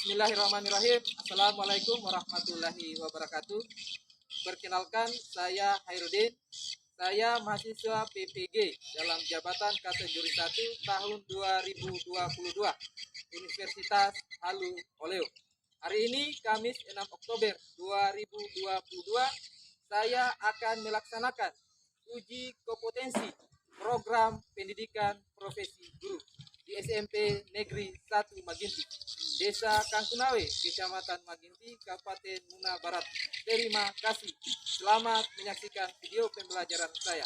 Bismillahirrahmanirrahim. Assalamualaikum warahmatullahi wabarakatuh. Perkenalkan, saya Hairudin. Saya mahasiswa PPG dalam jabatan kategori 1 tahun 2022 Universitas Halu Oleo. Hari ini Kamis 6 Oktober 2022, saya akan melaksanakan uji kompetensi program pendidikan profesi guru di SMP Negeri 1 Maginti, Desa Kangkunawe, Kecamatan Maginti, Kabupaten Muna Barat. Terima kasih. Selamat menyaksikan video pembelajaran saya.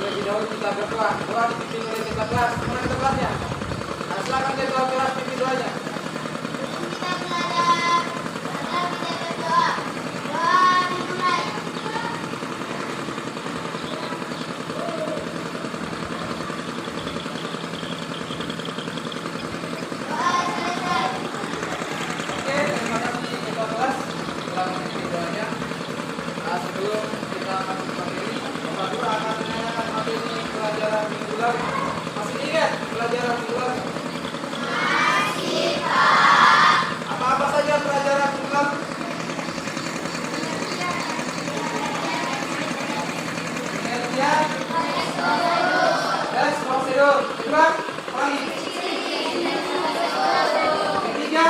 Terlebih dahulu kita berdoa. Doa dipimpin oleh ketua kelas. Mana ketua kelasnya? Nah, silakan ketua kelas pimpin doanya. Kita belajar, kita berdoa. Doa dimulai. Doa selesai. Oke, terima kasih ketua kelas telah memimpin doanya. Nah, sebelum kita masuk ke materi, Bapak Guru akan menanyakan materi pelajaran minggu lalu. Masih ingat pelajaran minggu lalu? Masih, Pak. Apa-apa saja pelajaran minggu lalu? Pengertian, tes prosedur. Kedua, apa lagi? Ketiga,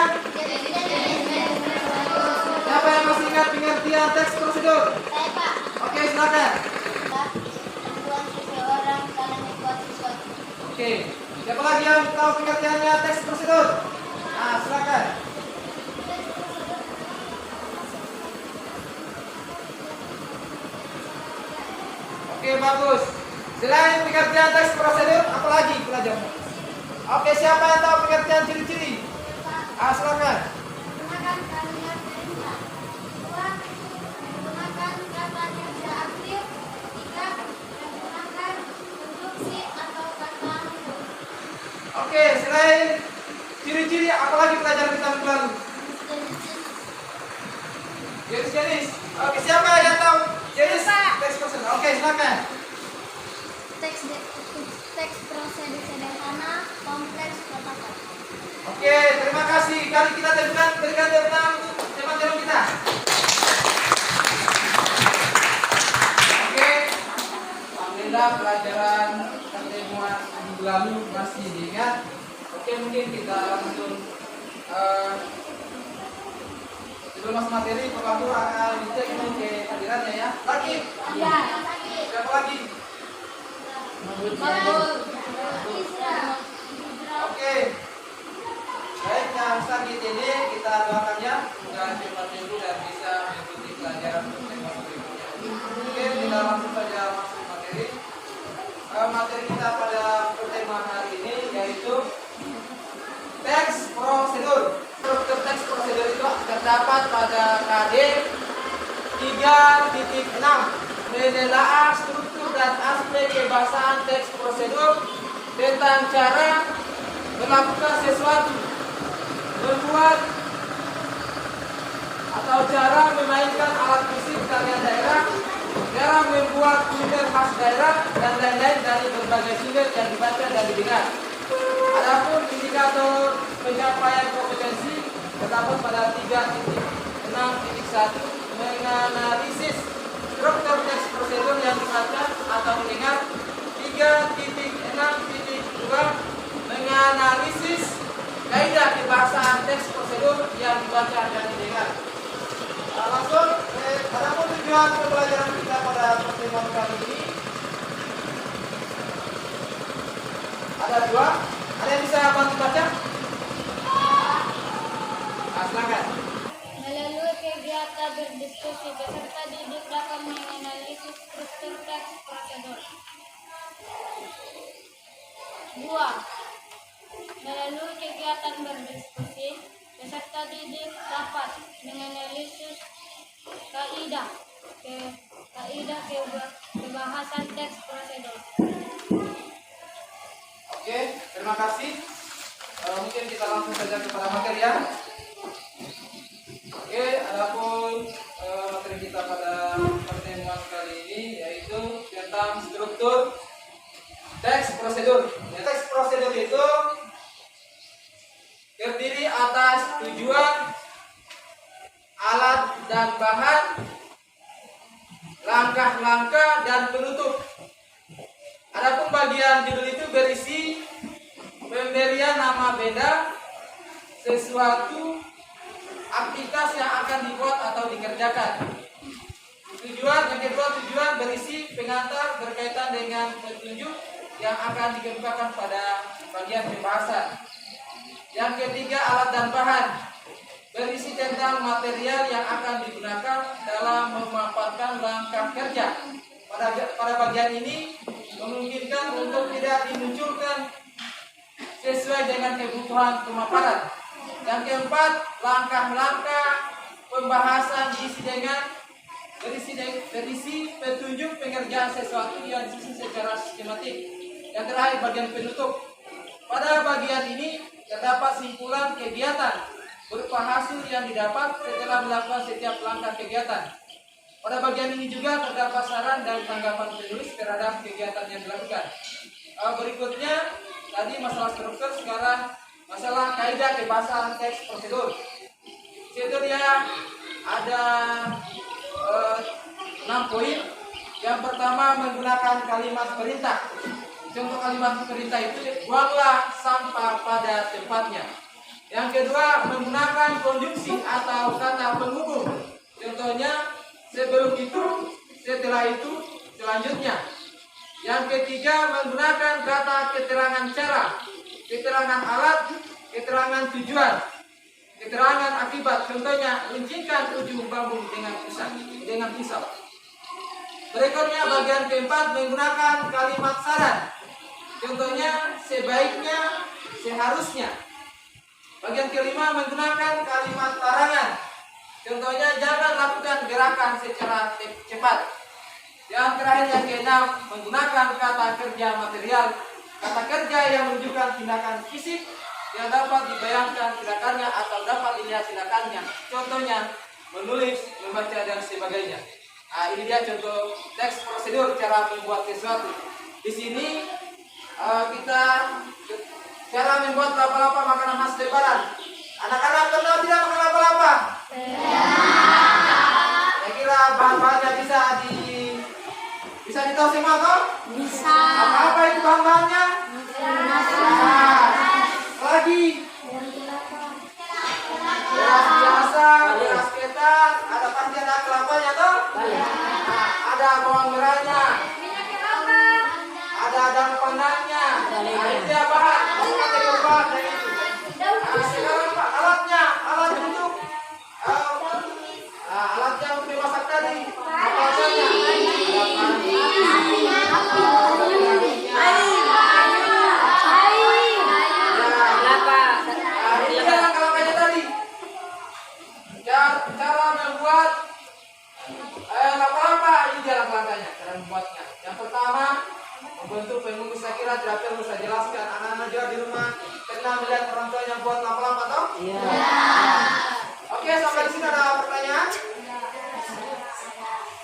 siapa yang masih ingat pengertian teks prosedur? Saya, Pak. Oke, silakan. Tentuan seseorang dalam membuat sesuatu. Oke, siapa lagi yang tahu pengertiannya teks prosedur? Nah, silakan. Oke, bagus. Selain pengertian teks prosedur, apa lagi pelajaran? Oke, siapa yang tahu pengertian ciri-ciri? Ah, silakan. Menggunakan kalimat perintah. Dua, menggunakan kata kerja aktif. Tiga, menggunakan konstruksi atau kata huruf. Oke, selain ciri-ciri, apa lagi pelajaran kita minggu lalu? Jenis-jenis. Oke, siapa yang tahu jenis teks prosedur? Oke, silakan. Teks prosedur sederhana, kompleks, protokol. Oke, terima kasih. Kali kita berikan tepuk tangan untuk teman-teman kita. Oke, alhamdulillah pelajaran pertemuan minggu lalu masih diingat. Oke, mungkin kita langsung sebelum masuk materi, Bapak Guru akan dicek ini kehadirannya ya. Lagi? Ya. Siapa lagi? Oke. Baik, yang sakit ini kita doakan ya, semoga cepat sembuh dan bisa mengikuti pelajaran pertemuan berikutnya. Oke, kita langsung saja masuk materi. Materi kita pada pertemuan hari ini yaitu teks prosedur. Struktur teks prosedur itu terdapat pada KD 3.6. Menelaah struktur dan aspek kebahasaan teks prosedur tentang cara melakukan sesuatu, membuat atau cara memainkan alat musik karya daerah, cara membuat kuliner khas daerah, dan lain-lain dari berbagai sumber yang dibaca dan didengar. Adapun indikator pencapaian kompetensi terdapat pada 3.6.1 menganalisis struktur teks prosedur yang dibaca atau didengar. 3.6.2 menganalisis kaidah kebahasaan teks prosedur yang dibaca dan didengar. Langsung, adapun tujuan pembelajaran kita pada pertemuan kali ini ada dua. Ada yang bisa bantu baca? Silakan. Melalui kegiatan berdiskusi, peserta didik dapat menganalisis struktur teks prosedur. 2. Melalui kegiatan berdiskusi, peserta didik dapat menganalisis kaidah kebahasan teks prosedur. Oke, terima kasih. Mungkin kita langsung saja kepada materi ya. Oke, adapun materi kita pada pertemuan kali ini yaitu tentang struktur teks prosedur. Ya, teks prosedur itu terdiri atas tujuan, alat dan bahan, langkah-langkah dan penutup. Adapun bagian judul itu berisi pemberian nama benda, sesuatu, aktivitas yang akan dibuat atau dikerjakan. Tujuan yang kedua, tujuan berisi pengantar berkaitan dengan petunjuk yang akan dikemukakan pada bagian pembahasan. Yang ketiga, alat dan bahan berisi tentang material yang akan digunakan dalam memaparkan langkah kerja. Pada bagian ini memungkinkan untuk tidak dimunculkan sesuai dengan kebutuhan pemaparan. Yang keempat, langkah-langkah pembahasan berisi petunjuk pengerjaan sesuatu yang disusun secara sistematik. Yang terakhir, bagian penutup. Pada bagian ini terdapat simpulan kegiatan berupa hasil yang didapat setelah melakukan setiap langkah kegiatan. Pada bagian ini juga terdapat saran dan tanggapan penulis terhadap kegiatan yang dilakukan. Berikutnya tadi masalah struktur, sekarang masalah kaidah kebahasaan teks prosedur. Prosedurnya ada 6 poin. Yang pertama, menggunakan kalimat perintah. Contoh kalimat perintah itu, buanglah sampah pada tempatnya. Yang kedua, menggunakan konjungsi atau kata penghubung. Contohnya, sebelum itu, setelah itu, selanjutnya. Yang ketiga, menggunakan kata keterangan cara, keterangan alat, keterangan tujuan, keterangan akibat. Contohnya, runcingkan ujung bambu dengan pisau. Berikutnya, bagian keempat, menggunakan kalimat saran. Contohnya, sebaiknya, seharusnya. Bagian kelima, menggunakan kalimat larangan. Contohnya, jangan lakukan gerakan secara cepat. Yang terakhir, yang keenam, menggunakan kata kerja material. Kata kerja yang menunjukkan tindakan fisik yang dapat dibayangkan tindakannya atau dapat dilihat tindakannya. Contohnya, menulis, membaca, dan sebagainya. Nah, ini dia contoh teks prosedur cara membuat sesuatu. Di sini kita cara membuat lapa-lapa makanan khas Lebaran. Anak-anak kenal tidak makan lapa-lapa? Saya kira bahan-bahannya bisa ditahu semua toh? Bisa. Apa itu bahan-bahannya? Lagi beras biasa, beras ketan, ada pasti ada kelapanya toh? Ada bawang merahnya, ada daun pandannya. Itu ya bahan, kategori bahan dari itu. Sekarang Pak, alatnya, alat untuk alatnya untuk dimasak tadi. Apa asalnya? Cara membuat lapa-lapa, ini jalan langkahnya, cara membuatnya. Yang pertama, membentuk pengungkus kira tidak perlu saya jelaskan. Anak-anak juga di rumah pernah melihat orang tuanya buat lapa-lapa toh? Iya. Oke, sampai di sini ada pertanyaan?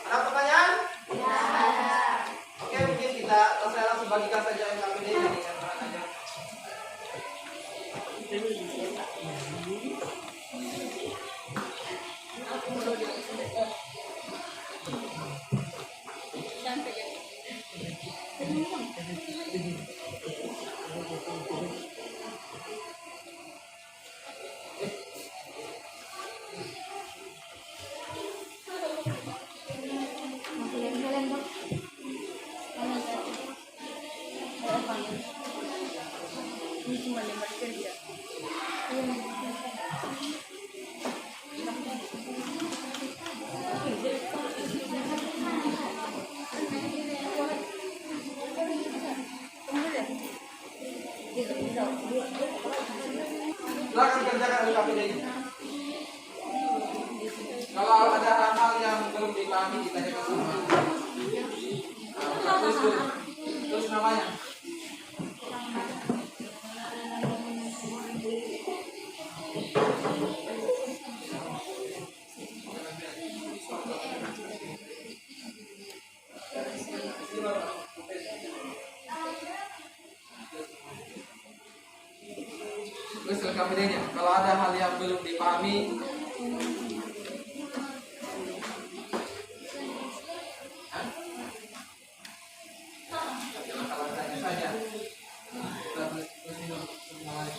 Ada pertanyaan? Oke, mungkin saya langsung bagikan saja NKPD ini yang terang aja. Ini cuma 5 kerja. Silakan kerjakan LKPD ini. Kalau ada hal-hal yang belum dipahami ditanyakan sama. Terus namanya. Terus LKPD-nya. Kalau ada hal yang belum dipahami, kalau tanya saja. Kita tulis dulu namanya.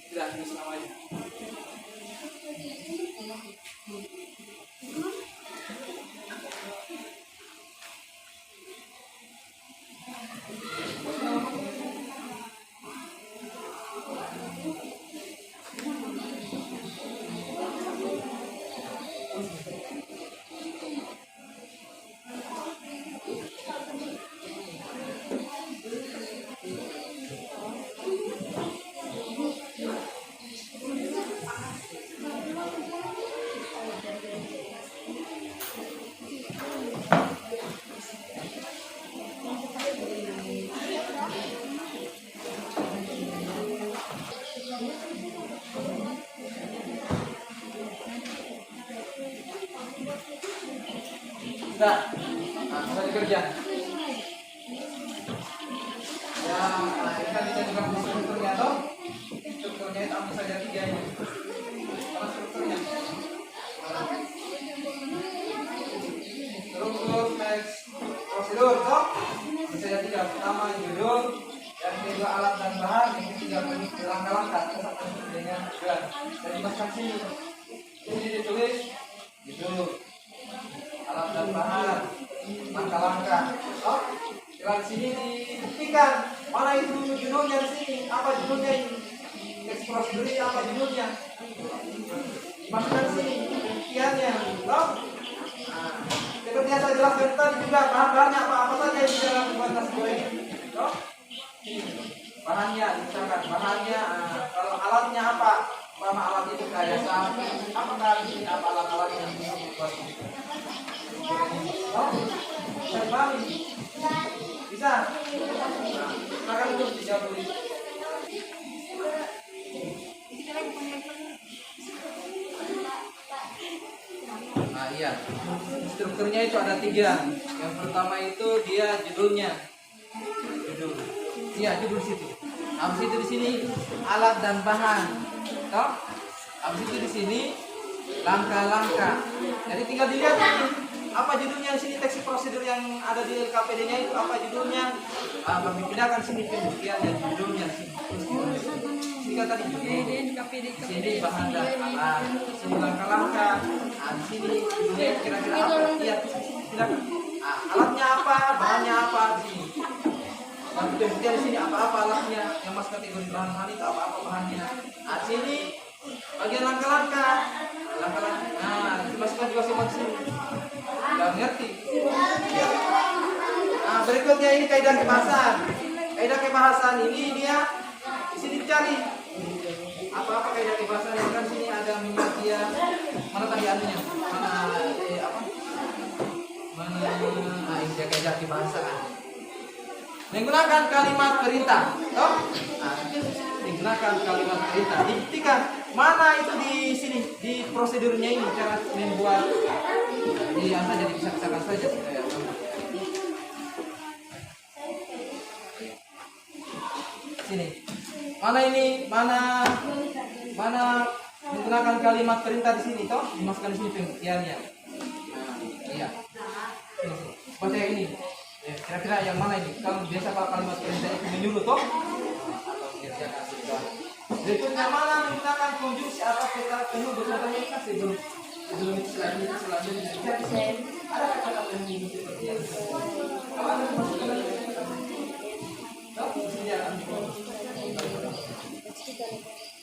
Tidak tulis namanya. Sudah, bisa dikerja. Ya, ini kan kita juga bisa strukturnya toh. Strukturnya itu ambil saja 3 ini. Mana strukturnya? Struktur teks prosedur toh. Ambil saja 3. Pertama judul, yang kedua alat dan bahan, yang ketiga langkah-langkah. Dengan dari masuk sini. Ini ditulis judul, alat dan bahan, langkah-langkah. Oh, di sini dibuktikan mana itu judulnya di sini, apa judulnya ini, teks prosedur ini apa judulnya, dimasukkan di sini buktiannya. Oh, nah, seperti yang saya jelaskan tadi juga bahan-bahannya apa saja yang di dalam pembuatan nasi goreng. Oh, bahannya misalkan bahannya, kalau alatnya apa, nama alat itu kayak sapi, apakah ini apa alat-alat yang bisa dibuat. Oh, bisa dipahami? Bisa? Nah, silakan untuk dijawab dulu. Nah iya, strukturnya itu ada 3. Yang pertama itu dia judulnya, judul. Iya, judul situ. Habis itu di sini alat dan bahan. Toh? Habis itu di sini langkah-langkah. Jadi tinggal dilihat ini apa judulnya di sini, teks prosedur yang ada di LKPD-nya itu apa judulnya. Kami pindahkan sini pembuktian dan judulnya sini. Sini tadi judul. Sini bahan dan alat. Sini langkah-langkah. Nah, di sini judulnya kira-kira apa? Lihat. Silakan. Alatnya apa? Bahannya apa di sini? Dan pembuktian di sini apa-apa alatnya. Yang masuk kategori bahan-bahan itu apa-apa bahannya. Nah, sini bagian langkah-langkah. Langkah-langkah. Nah, dimasukkan juga semua di sini. Gak ngerti. Nah, berikutnya ini kaidah kebahasan. Kaidah kebahasan ini dia di sini dicari. Apa-apa kaidah kebahasan yang kan sini ada minyak dia. Mana tadi anunya? Mana apa? Mana ini dia kayak bahasa. Menggunakan kalimat perintah. Toh? Nah, menggunakan kalimat perintah. Dibuktikan mana itu di sini di prosedurnya ini cara membuat di saja dipisahkan saja supaya sini. Mana ini? Mana menggunakan kalimat perintah di sini toh? Dimasukkan di sini pembuktiannya. Nah, iya. Baca yang ini. Ya, kira-kira yang mana ini? Kalau biasa kalau kalimat perintah itu menyuruh toh? Atau mengerjakan sesuatu. Berikutnya mana menggunakan konjungsi atau kata penuh berkatanya kan sebelum itu selanjutnya. Jadi ada kata penuh seperti yang apa ada maksudnya? Toh,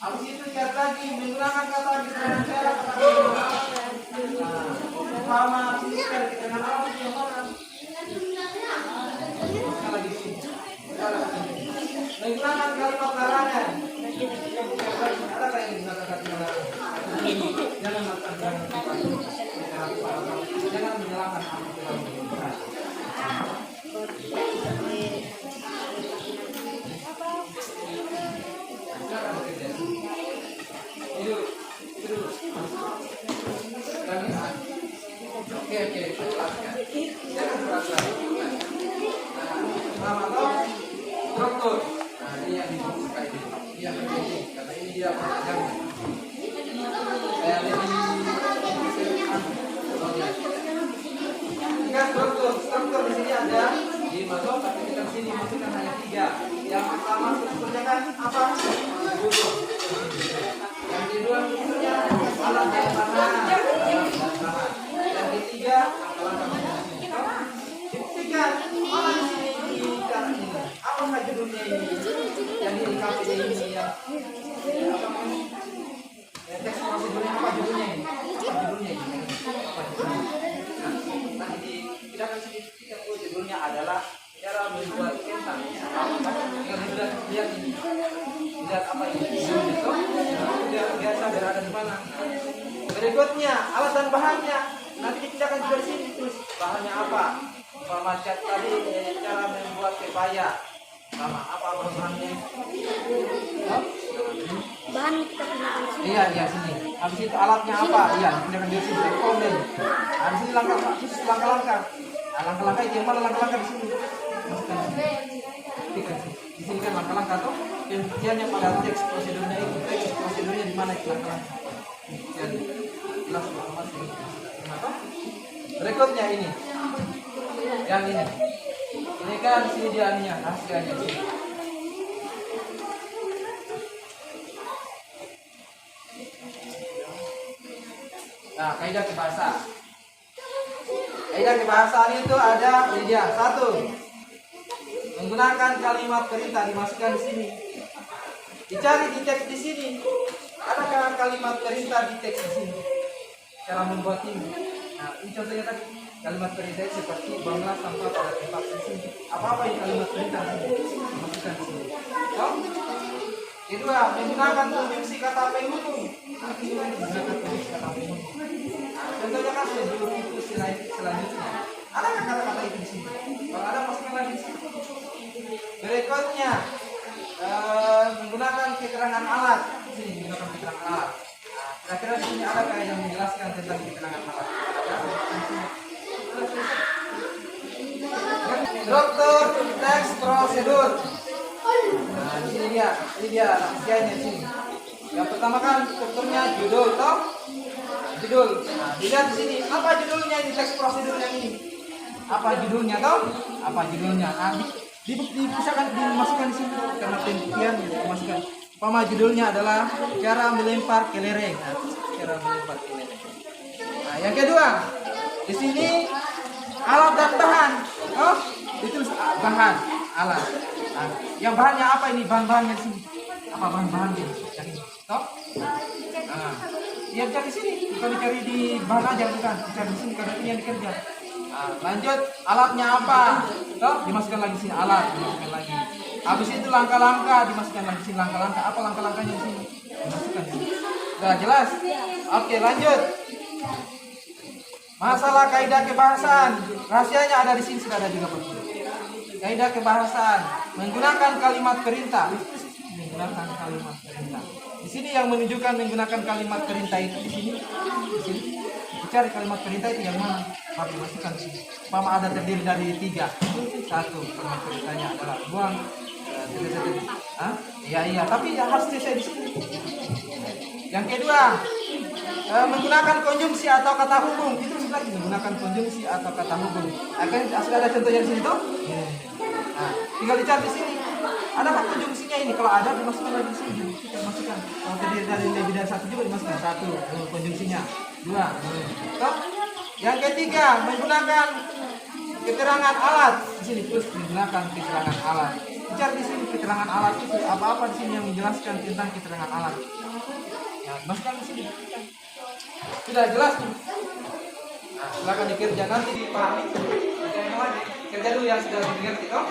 habis itu lihat lagi menggunakan kata keterangan syarat sama fisikal keterangan alam yang mana? Lagi sini. Menggunakan kalimat larangan. Ada kayak menggunakan kata larangan. Jangan melakukan jangan menyalahkan Oke, jangan merasa. Nama toh struktur. Nah, ini yang dimaksudkan ini. Dia penting. Karena ini dia pengajar. Saya lebih tiga struktur di sini ada 5 toh, tapi kita sini masukkan hanya 3. Yang pertama strukturnya kan apa? Struktur. Yang kedua strukturnya alat dan bahan. Yang ketiga buktikan mana di sini ini apa judulnya ini yang di KPD ini ya teks prosedurnya apa judulnya ini nanti tidak akan sedikit judulnya adalah cara membuat kentang tinggal lihat ini lihat apa ini judulnya biasa berada di mana. Berikutnya alat dan bahannya nanti dipindahkan juga di sini terus bahannya apa? Umpama cat tadi cara membuat kebaya sama apa bahannya? Bahan kita pilih. Iya sini. Habis itu alatnya apa? Iya dipindahkan di sini. Komplain. Habis ini langkah-langkah. Nah, langkah-langkah itu yang mana langkah-langkah di sini? Di sini kan langkah-langkah tuh. Pembuktiannya pada teks prosedurnya itu. Teks prosedurnya di mana itu langkah-langkah? Jadi jelas banget ini. Kenapa? Berikutnya ini. Yang ini kan sini dia ininya hasilnya sini. Nah, kaidah kebahasaan. Kaidah kebahasaan itu ada ini dia. 1. Menggunakan kalimat perintah dimasukkan di sini. Dicari di teks di sini. Adakah kalimat perintah di teks di sini? Cara membuat ini. Nah, ini contohnya tadi kalimat perintah seperti bangunlah tanpa pada tempat di sini. Apa yang kalimat perintah di sini? Dimasukkan di sini. So, kedua, menggunakan konjungsi kata penghubung. Menggunakan konjungsi kata penghubung. Contohnya kan sebelum itu selanjutnya. Adakah kata-kata itu di sini? Kalau ada masukkan lagi di sini. Berikutnya, menggunakan keterangan alat. Di sini menggunakan keterangan alat. Nah, kira-kira di sini adakah yang menjelaskan tentang keterangan alat? Struktur teks prosedur. Nah, di sini dia isiannya di sini. Yang pertama kan strukturnya judul toh? Judul. Nah, dilihat di sini apa judulnya ini teks prosedur yang ini? Apa judulnya toh? Apa judulnya? Nah, dimasukkan di sini karena pembuktian dimasukkan. Umpama judulnya adalah cara melempar kelereng. Nah, cara melempar kelereng. Nah, yang kedua di sini alat dan bahan. Oh, ditulis bahan, alat. Nah, yang bahannya apa ini? Bahan-bahannya di sini. Apa bahan-bahannya? Yang ini. Toh? Nah, ya cari sini. Bukan dicari di bahan aja bukan. Cari di sini karena ini yang dikerja. Nah, lanjut alatnya apa? Toh? Dimasukkan lagi sini alat, dimasukkan lagi. Habis itu langkah-langkah dimasukkan lagi sini langkah-langkah. Apa langkah-langkahnya di sini? Dimasukkan sini. Sudah jelas? Oke, lanjut. Masalah kaidah kebahasaan, rahasianya ada di sini, sudah ada juga Pak. Kaidah kebahasaan menggunakan kalimat perintah. Menggunakan kalimat perintah. Di sini yang menunjukkan menggunakan kalimat perintah itu di sini. Di sini. Cari kalimat perintah itu yang mana? Pakai masukkan di sini. Umpama ada terdiri dari 3. 1 kalimat perintahnya adalah buang. Iya, tapi yang harus selesai di sini. Yang kedua, menggunakan konjungsi atau kata hubung. Itu lagi menggunakan konjungsi atau kata hubung. Akan sudah ada contohnya di sini tuh. Nah, tinggal dicari di sini. Ada apa konjungsinya ini? Kalau ada dimasukkan lagi di sini. Kita masukkan. Kalau terdiri dari lebih dari 1 juga dimasukkan. 1 konjungsinya. 2. Toh? Yang ketiga, menggunakan keterangan alat. Di sini terus menggunakan keterangan alat. Cari di sini keterangan alat itu apa-apa di sini yang menjelaskan tentang keterangan alat. Ya, masukkan di sini. Sudah jelas nih. Nah, silakan dikerja nanti dipahami. Kerja dulu yang sudah dimengerti toh.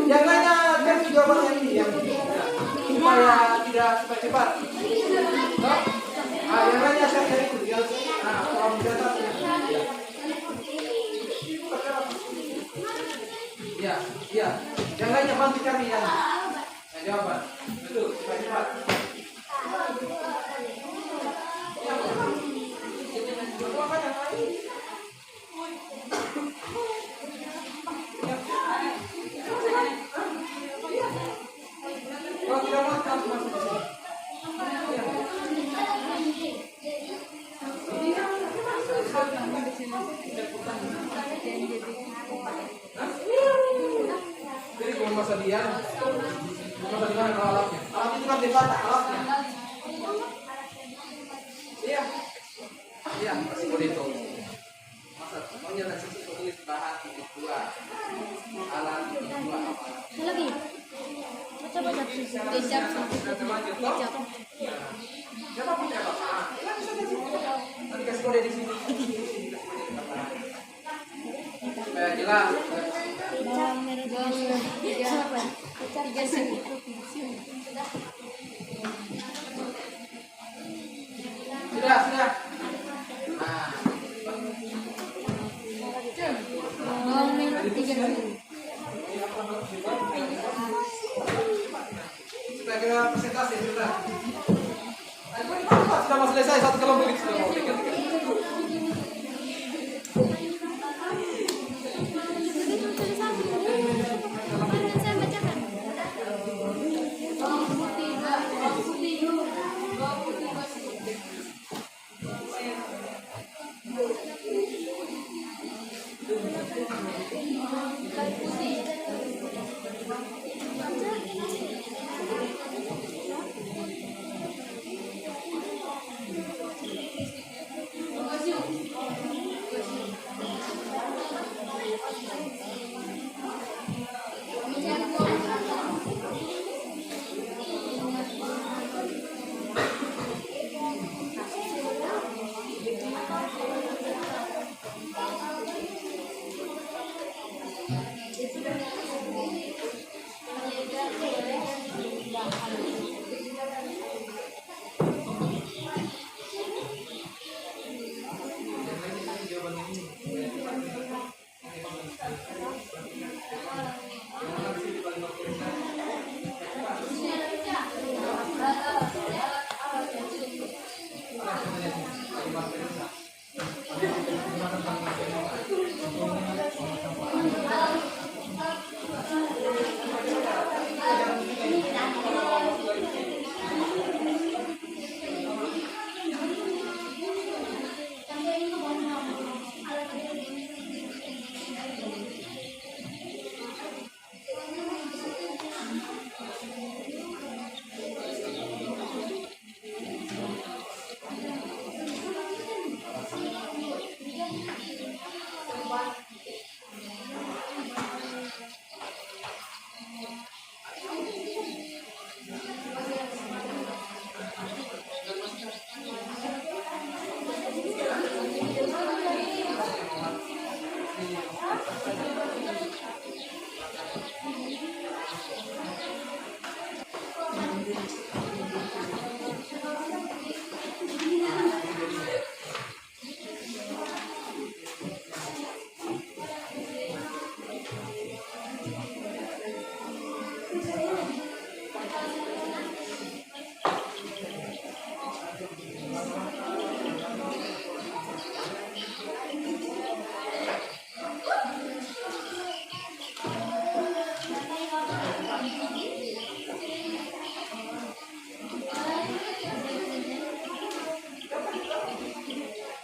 Yang lainnya kan jawaban yang ini yang supaya tidak cepat-cepat. Nah, yang lainnya saya cari itu. Nah, kalau mencatat ya. Yang lainnya bantu cari yang jawaban. Betul, cepat-cepat. Jadi kalau masa dia, masa di mana alatnya? Alat itu kan dibata alatnya. Iya, masih boleh itu. Masa pokoknya dari sisi tulis bahan titik 2, alat titik 2 apa? Lagi. Coba kecap. Siapa punya apa? Nanti kasih kode di sini. Supaya jelas. Sudah. Nah. Sudah kira presentasi sudah. Sudah mau selesai satu kelompok itu sudah mau tiga.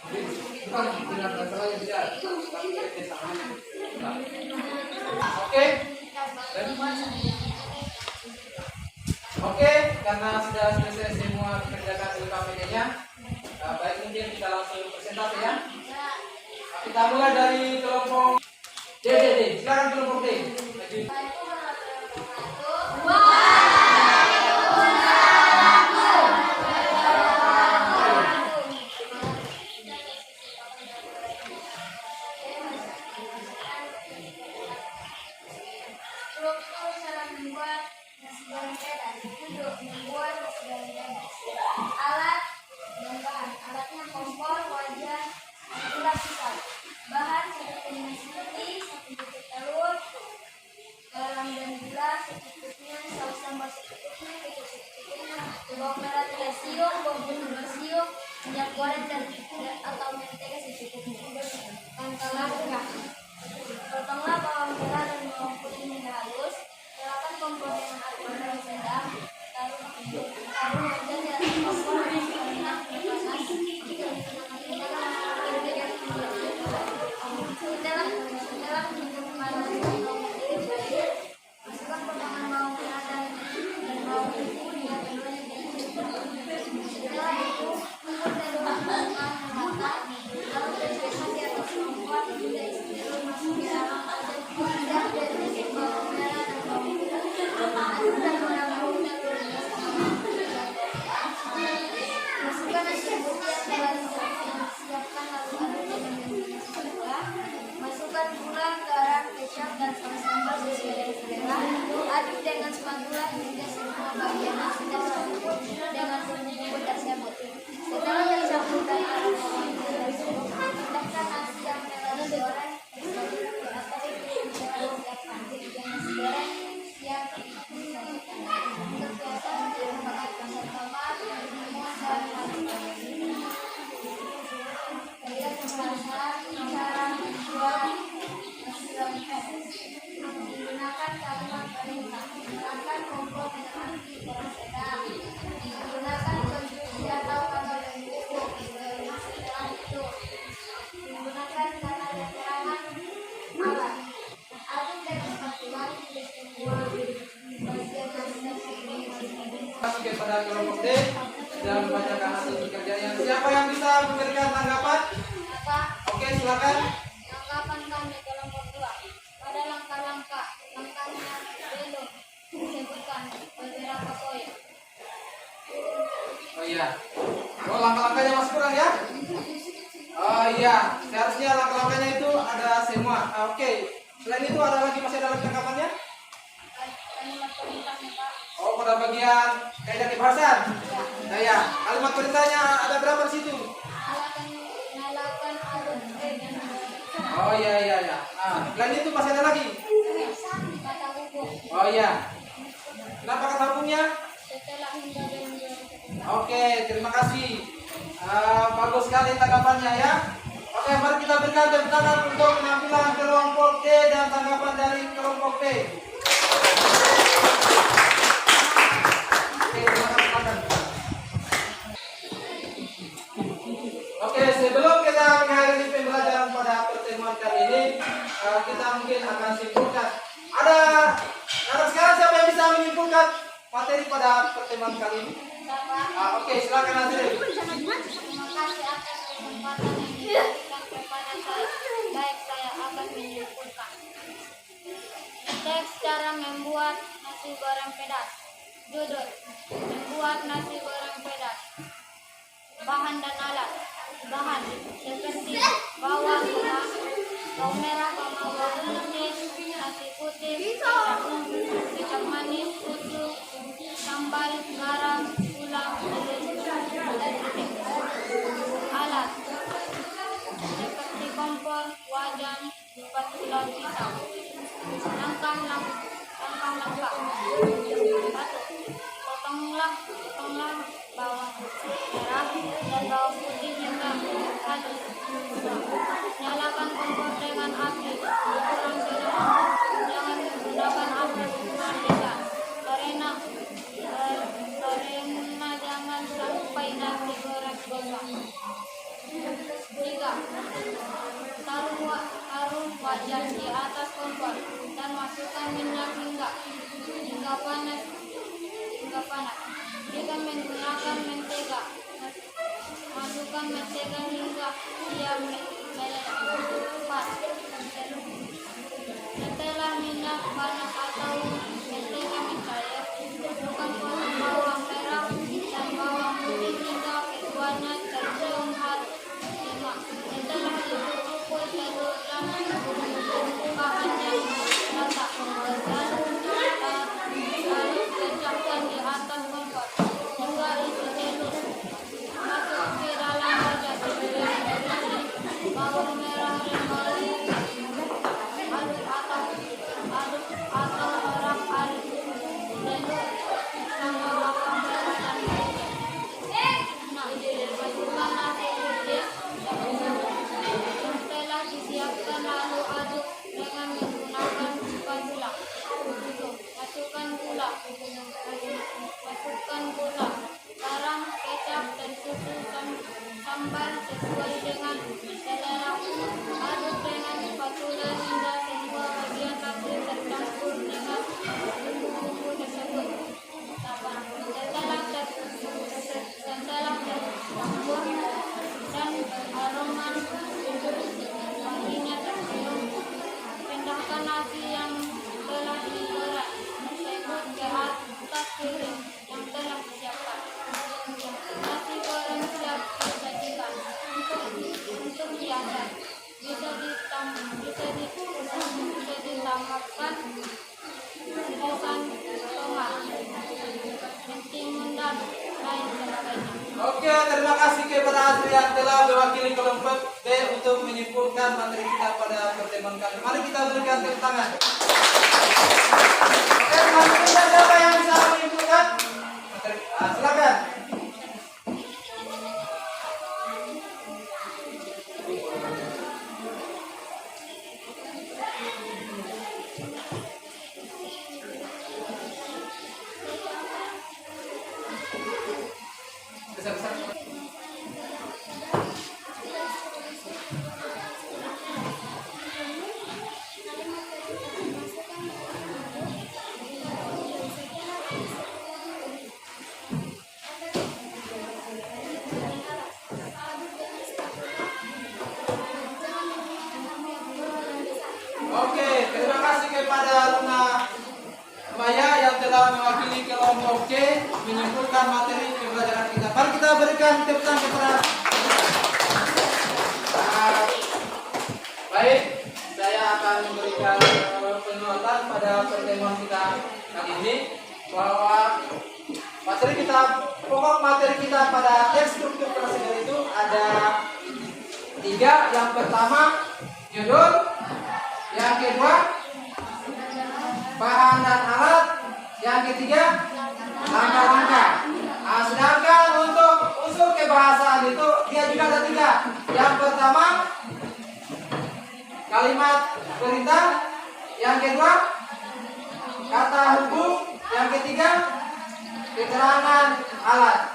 Bukan dengan masalahnya tidak, tapi kerjasamanya. Oke. Oke, karena sudah selesai semua dikerjakan di KPD-nya, baik mungkin kita langsung presentasi ya. Kita mulai dari kelompok D. Silakan kelompok D. Struktur cara membuat nasi goreng pedas. Untuk membuat nasi goreng pedas. Alat dan bahan. Alatnya kompor, wajan, gula pisau. Bahan 1 piring nasi putih, 1 butir telur, garam dan gula secukupnya, saus sambal secukupnya, kecap secukupnya, bawang merah 3 siung, bawang putih 2 siung, minyak goreng dan atau mentega secukupnya. Pangkalan gas. Potonglah bawang merah dan bawang putih hingga halus. Nyalakan kompor dengan api yang sedang. Taruh wajan di atas kompor dan masukkan panas. Setelah menunggu panas bawang putih baik, masukkan potongan bawang merah dan bawang putih hingga keduanya jadi. Setelah itu, tunggu telur matang merata. Lalu tuliskan di atas kompor dan isi telur masuk di dalam wajan. Kemudian tuliskan bawang merah dan bawang putih. Aduk dan menambah telur bersama. Masukkan nasi putih yang telah disiapkan lalu aduk dengan bumbu selera. Masukkan gula, garam, kecap dan saus sambal sesuai dengan selera. Aduk dengan spatula hingga semua bagian nasi tercampur dengan bumbu tersebut. Setelah tercampur dan aroma wangi dari semua, pindahkan nasi yang telah digoreng sebagai di atas piring dan siapkan jadikan nasi goreng siap disajikan. Untuk biasa memakai bahan tomat, timun dan madu. Kemudian pembahasan cara membuat nasi goreng pedas. Menggunakan kalimat perintah. Nyalakan kompor dengan api kurang sedang. Menggunakan konsumsi atau kabel yang cukup. Setelah itu menggunakan kata dan keterangan alat. Aduk dengan spatula hingga semua bagian nasi tersebut. Masuk kepada kelompok D dan membacakan hasil pekerjaannya. Siapa yang bisa memberikan tanggapan? Oke, silakan. Tanggapan kami kelompok 2. Pada langkahnya belum disebutkan beberapa poin. Oh iya. Oh, langkah-langkahnya masih kurang ya? Oh iya, seharusnya langkah-langkahnya itu ada semua. Oke. Selain itu masih ada lagi tanggapannya? Kalimat perintahnya Pak. Oh, pada bagian kaidah kebahasan. Nah, ya, kalimat perintahnya ada berapa di situ? Nyalakan arus dan Oh iya. Nah, selain itu masih ada lagi? kata hukum. Oh iya. Kenapa kata hukumnya? Setelah hingga dan Oke, terima kasih. Bagus sekali tanggapannya ya. Oke, mari kita berikan tepuk tangan untuk penampilan kelompok D dan tanggapan dari kelompok B. Oke, terima kasih. Oke, sebelum kita mengakhiri pembelajaran pada pertemuan kali ini, kita mungkin akan simpulkan. Ada sekarang siapa yang bisa menyimpulkan materi pada pertemuan kali ini? Oke, silakan Nazril. Terima kasih atas kesempatan yang diberikan kepada saya. Baik, saya akan menyimpulkan. Teks cara membuat nasi goreng pedas. Judul: membuat nasi goreng pedas. Bahan dan alat. Bahan seperti bawang merah, bawang putih, nasi putih, kecap manis, susu, sambal, garam, gula, alat seperti kompor, wajan, spatula, pisau. Langkah. 1. Potonglah bawang merah dan bawang putih hingga halus. Nyalakan kompor dengan api kurang sedang. Jangan menggunakan api yang besar karena jangan sampai nasi goreng gosong. taruh wajan di atas kompor dan masukkan minyak hingga panas. Jika menggunakan mentega, masukkan mentega hingga ia melepas. Setelah minyak banyak atau mentega mencair, masukkan bawang merah dan bawang putih hingga keduanya tercium harum. 5. Setelah itu pukul telur dan bahannya rata. Lalu pecahkan di atas kompor hingga isi telur masuk ke dalam wajan. Bawang merah rembulan atau orak-arik telur sama bawang merah dan bawang. Nah, masukkan nasi putih yang telah disiapkan lalu aduk dengan menggunakan spatula. 7. Masukkan gula, garam, kecap, dan susu sambal sesuai dengan selera. Aduk dengan spatula hingga semua bagian nasi tercampur dengan bumbu-bumbu tersebut. 8. Setelah tercampur dan aroma wanginya tercium, pindahkan nasi yang telah digoreng tersebut ke atas piring yang telah disiapkan. Nasi goreng siap disajikan. Untuk hiasan bisa ditambahkan irisan tomat, mentimun, dan lain sebagainya. Oke, terima kasih kepada Asri yang telah mewakili kelompok B untuk menyimpulkan materi kita pada pertemuan kali. Mari kita berikan tepuk tangan. Oke, teman-teman, siapa yang bisa menyimpulkan? Silakan. Besar-besar. Oke, terima kasih kepada Luna Maya yang telah mewakili kelompok C menyimpulkan materi pembelajaran kita. Mari kita berikan tepuk tangan kepada. Baik, saya akan memberikan penutupan pada pertemuan kita kali ini bahwa pokok materi kita pada teks struktur prosedur itu ada 3. Yang pertama judul, yang kedua bahan dan alat, yang ketiga langkah-langkah. Sedangkan untuk unsur kebahasaan itu dia juga ada 3. Yang pertama kalimat perintah, yang kedua kata hukum, yang ketiga keterangan alat.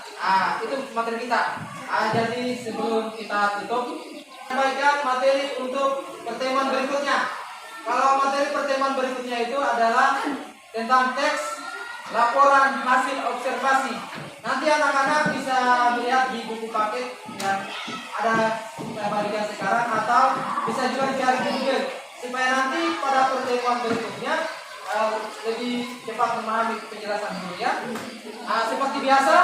Itu materi kita. Jadi sebelum kita tutup, sampaikan materi untuk pertemuan berikutnya. Kalau materi pertemuan berikutnya itu adalah tentang teks laporan hasil observasi. Nanti anak-anak bisa melihat di buku paket yang ada saya bagikan sekarang, atau bisa juga dicari di Google supaya nanti pada pertemuan berikutnya lebih cepat memahami penjelasan dulu ya. Seperti biasa,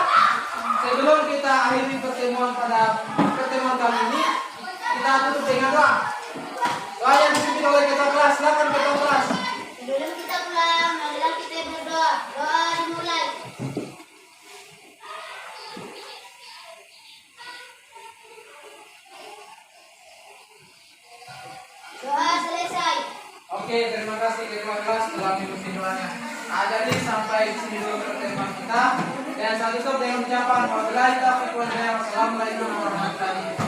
sebelum kita akhiri pertemuan pada pertemuan kali ini, kita tutup dengan doa. Doa yang dipimpin oleh ketua kelas. Silakan ketua kelas. Sebelum kita pulang, marilah kita berdoa. Doa dimulai. Doa selesai. Oke, terima kasih ketua kelas telah mengikuti doanya. Jadi sampai di sini dulu pertemuan kita. Dan saya tutup dengan ucapan wabillahi taufiq wal hidayah. Wassalamualaikum warahmatullahi wabarakatuh.